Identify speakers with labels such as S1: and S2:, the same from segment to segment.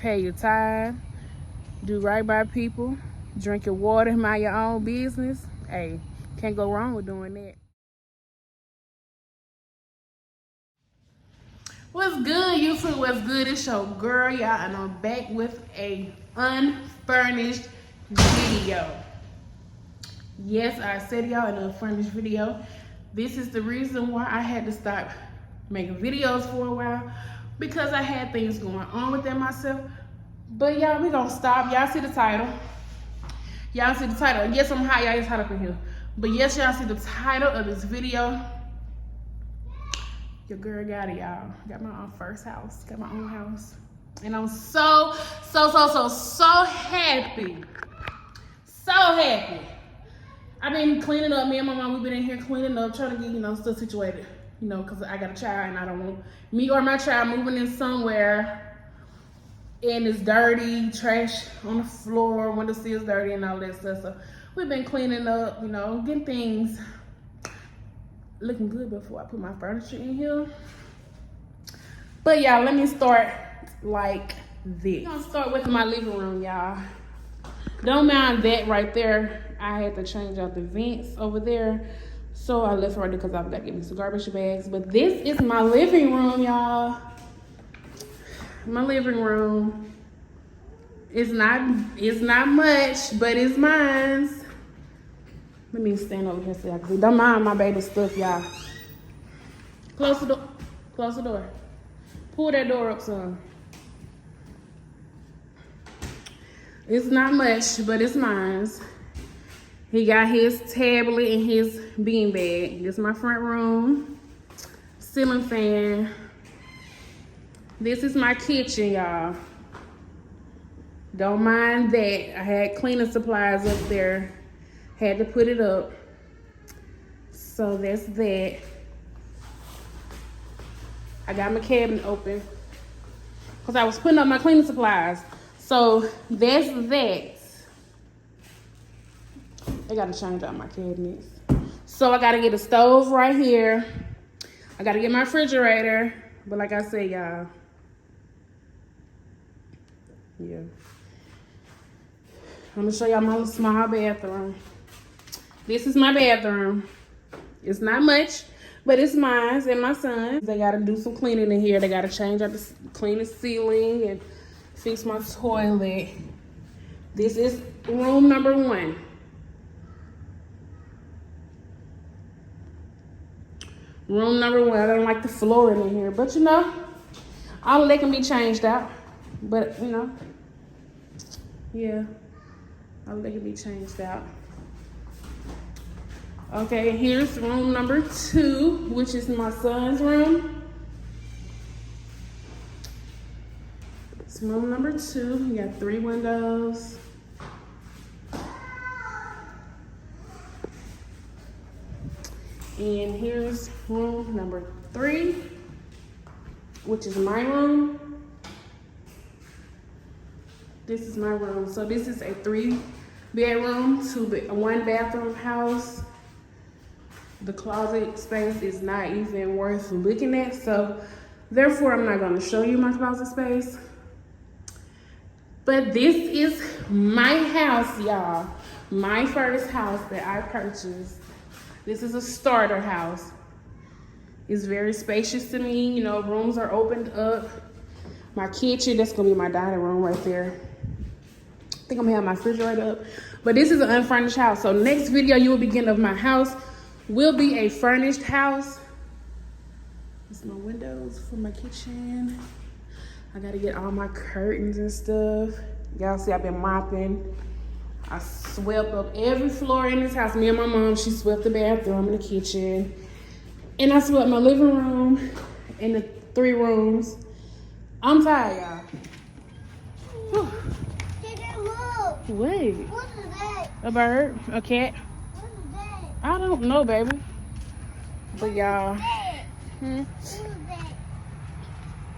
S1: pay your time, do right by people, drink your water, mind your own business. Hey, can't go wrong with doing that. What's good, YouTube? What's good? It's your girl, y'all, and I'm back with a unfurnished video. Yes, I said y'all an unfurnished video. This is the reason why I had to stop making videos for a while, because I had things going on within myself. But y'all, we gonna stop. Y'all see the title. Y'all see the title. Yes, I'm hot. Y'all, it's hot up in here. But yes, y'all see the title of this video. Your girl got it, y'all. Got my own first house. Got my own house. And I'm so happy. So happy. I've been cleaning up. Me and my mom, we've been in here cleaning up, trying to get, stuff situated. Because I got a child and I don't want me or my child moving in somewhere and it's dirty, trash on the floor, window sills dirty and all that stuff. So we've been cleaning up, getting things looking good before I put my furniture in here. But y'all, let me start like this. I'm gonna start with my living room, y'all. Don't mind that right there. I had to change out the vents over there. So I left it right there because I've got to get me some garbage bags. But this is my living room, y'all. My living room. It's not much, but it's mine. Let me stand over here so y'all can see. Don't mind my baby stuff, y'all. Close the door. Close the door. Pull that door up some. It's not much, but it's mine. He got his tablet and his beanbag. This is my front room. Ceiling fan. This is my kitchen, y'all. Don't mind that. I had cleaning supplies up there. Had to put it up. So that's that. I got my cabinet open because I was putting up my cleaning supplies. So that's that. I gotta change out my cabinets. So I gotta get a stove right here. I gotta get my refrigerator. But like I said, y'all, yeah. I'm gonna show y'all my small bathroom. This is my bathroom. It's not much, but it's mine and my son's. They gotta do some cleaning in here. They gotta change out clean the ceiling and fix my toilet. This is room number 1. Room number 1. I don't like the flooring in here, but all of that can be changed out. But yeah, all of that can be changed out. Okay, here's room number 2, which is my son's room. It's room number 2. You got 3 windows. And here's room number 3, which is my room. This is my room. So this is a 3-bedroom, 1-bathroom house. The closet space is not even worth looking at. So therefore, I'm not going to show you my closet space. But this is my house, y'all. My first house that I purchased. This is a starter house. It's very spacious to me. Rooms are opened up. My kitchen, that's gonna be my dining room right there. I think I'm gonna have my refrigerator up. But this is an unfurnished house. So next video you will be getting of my house will be a furnished house. This is my windows for my kitchen. I gotta get all my curtains and stuff. Y'all see I've been mopping. I swept up every floor in this house. Me and my mom, she swept the bathroom and the kitchen. And I swept my living room and the 3 rooms. I'm tired, y'all. Wait.
S2: What is that?
S1: A bird? A cat?
S2: What is that?
S1: I don't know, baby. But y'all.
S2: What is that?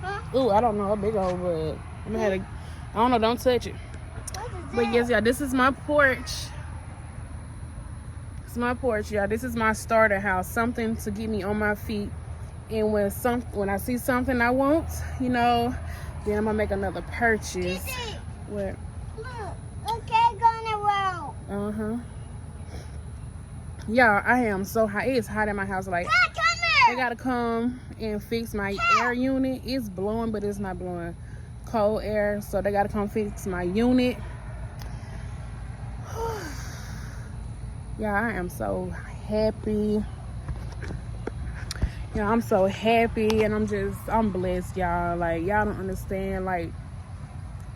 S2: Huh?
S1: Ooh, I don't know. A big old bug. I'm gonna have to, I don't know, don't touch it.
S2: What is that?
S1: But yes, y'all, this is my porch. It's my porch, y'all. This is my starter house. Something to get me on my feet. And when I see something I want, Then I'm gonna make another purchase.
S2: Sissy,
S1: What?
S2: look, a cake on the road.
S1: Uh-huh. Y'all, I am so hot. It's hot in my house. Like,
S2: Dad, come
S1: they
S2: here.
S1: gotta come and fix my air unit. It's blowing, but it's not blowing cold air. So they gotta come fix my unit. Yeah, I am so happy. Yeah, I'm so happy, and I'm blessed, y'all. Like, y'all don't understand. Like,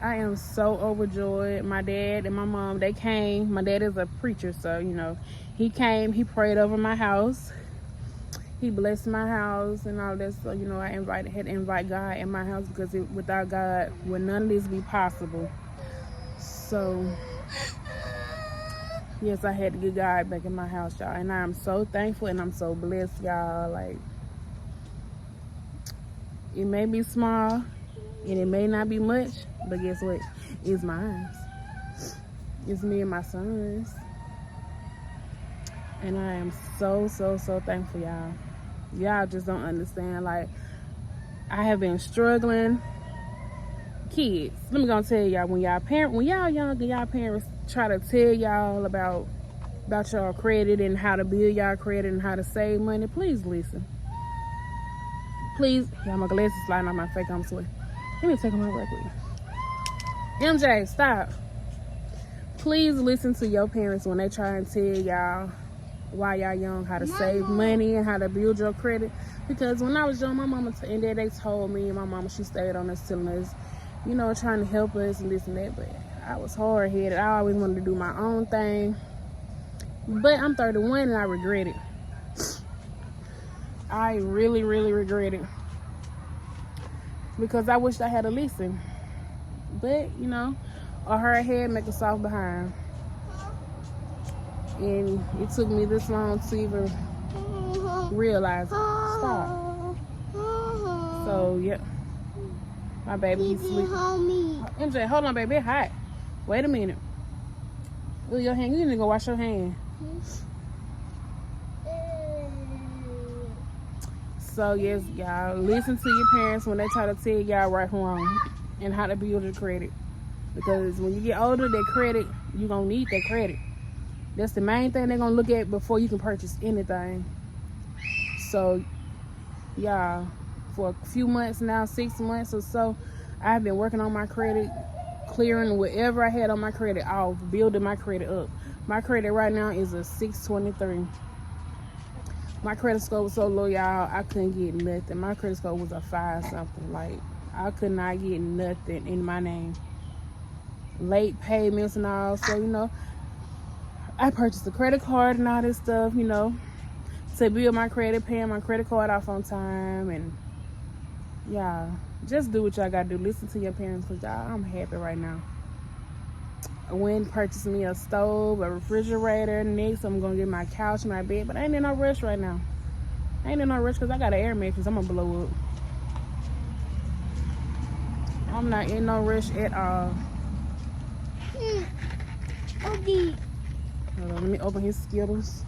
S1: I am so overjoyed. My dad and my mom, they came. My dad is a preacher, so, you know, he came. He prayed over my house. He blessed my house and all that. So, you know, I had to invite God in my house because without God, would none of this be possible. So, yes, I had to get God back in my house, y'all. And I'm so thankful and I'm so blessed, y'all. Like, it may be small and it may not be much, but guess what? It's mine. It's me and my sons. And I am so, so, so thankful, y'all. Y'all just don't understand. Like, I have been struggling. Kids, let me gonna tell y'all, when y'all young and y'all parents try to tell y'all about y'all credit and how to build y'all credit and how to save money, please listen. Please, y'all, my glasses sliding on my face. I'm sweating. Let me take them out real quick. MJ, stop. Please listen to your parents when they try and tell y'all while y'all young how to save money and how to build your credit. Because when I was young, my mama and dad, they told me, and my mama, she stayed on us telling us, you know, trying to help us and this and that. But I was hard-headed. I always wanted to do my own thing. But I'm 31 and I regret it. I really, really regret it. Because I wished I had a listen. But, you know, a hard head make a soft behind. And it took me this long to even realize it. Stop. So, yeah. My baby, he's sleeping. MJ, hold on, baby. It's hot. Wait a minute. Ooh, your hand. You need to go wash your hand. So, yes, y'all, listen to your parents when they try to tell y'all right from wrong and how to build your credit. Because when you get older, that credit, you're going to need that credit. That's the main thing they're going to look at before you can purchase anything. So, y'all, for a few months now, 6 months or so, I've been working on my credit, clearing whatever I had on my credit off, building my credit up. My credit right now is a 623. My credit score was so low, y'all, I couldn't get nothing. My credit score was a 5 something. Like, I could not get nothing in my name. Late payments and all. So, you know, I purchased a credit card and all this stuff, you know, to build my credit, paying my credit card off on time. And, y'all, just do what y'all got to do. Listen to your parents, because, y'all, I'm happy right now. I went and purchased me a stove, a refrigerator. Next, I'm going to get my couch and my bed. But I ain't in no rush right now. I ain't in no rush because I got an air mattress. I'm going to blow up. I'm not in no rush at all.
S2: Okay.
S1: Hold on, let me open his Skittles.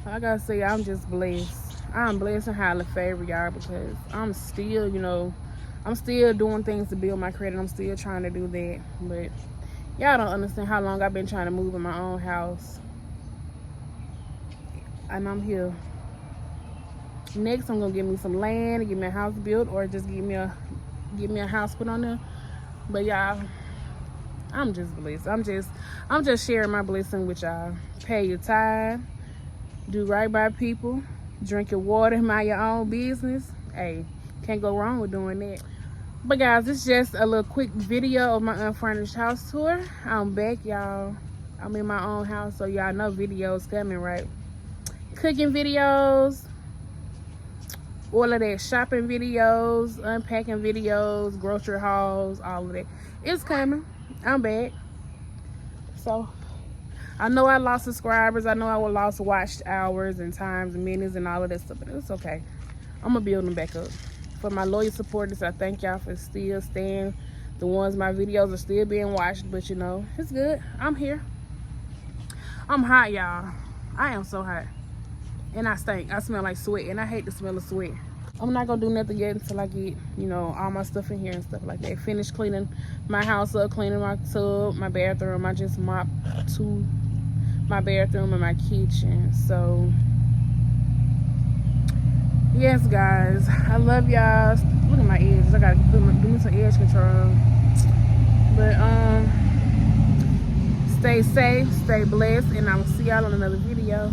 S1: I got to say, I'm just blessed. I'm blessed and highly favored, y'all, because I'm still, you know, I'm still doing things to build my credit. I'm still trying to do that. But y'all don't understand how long I've been trying to move in my own house. And I'm here. Next, I'm gonna get me some land and get me a house built, or just get me a house put on there. But y'all, I'm just blessed. I'm just sharing my blessing with y'all. Pay your tithe, do right by people, drink your water, mind your own business. Hey, can't go wrong with doing that. But guys, it's just a little quick video of my unfurnished house tour. I'm back, y'all. I'm in my own house, so y'all know videos coming, right? Cooking videos, all of that, shopping videos, unpacking videos, grocery hauls, all of that. It's coming. I'm back. So, I know I lost subscribers. I know I lost watched hours and times and minutes and all of that stuff, but it's okay. I'm going to build them back up. For my loyal supporters, I thank y'all for still staying. The ones, my videos are still being watched, but you know, it's good. I'm here. I'm hot, y'all. I am so hot. And I stink. I smell like sweat, and I hate the smell of sweat. I'm not gonna do nothing yet until I get, you know, all my stuff in here and stuff like that. Finish cleaning my house up, cleaning my tub, my bathroom. I just mopped my bathroom and my kitchen. So yes, guys, I love y'all. Look at my edges. I gotta do me some edge control. But stay safe, stay blessed, and I will see y'all on another video.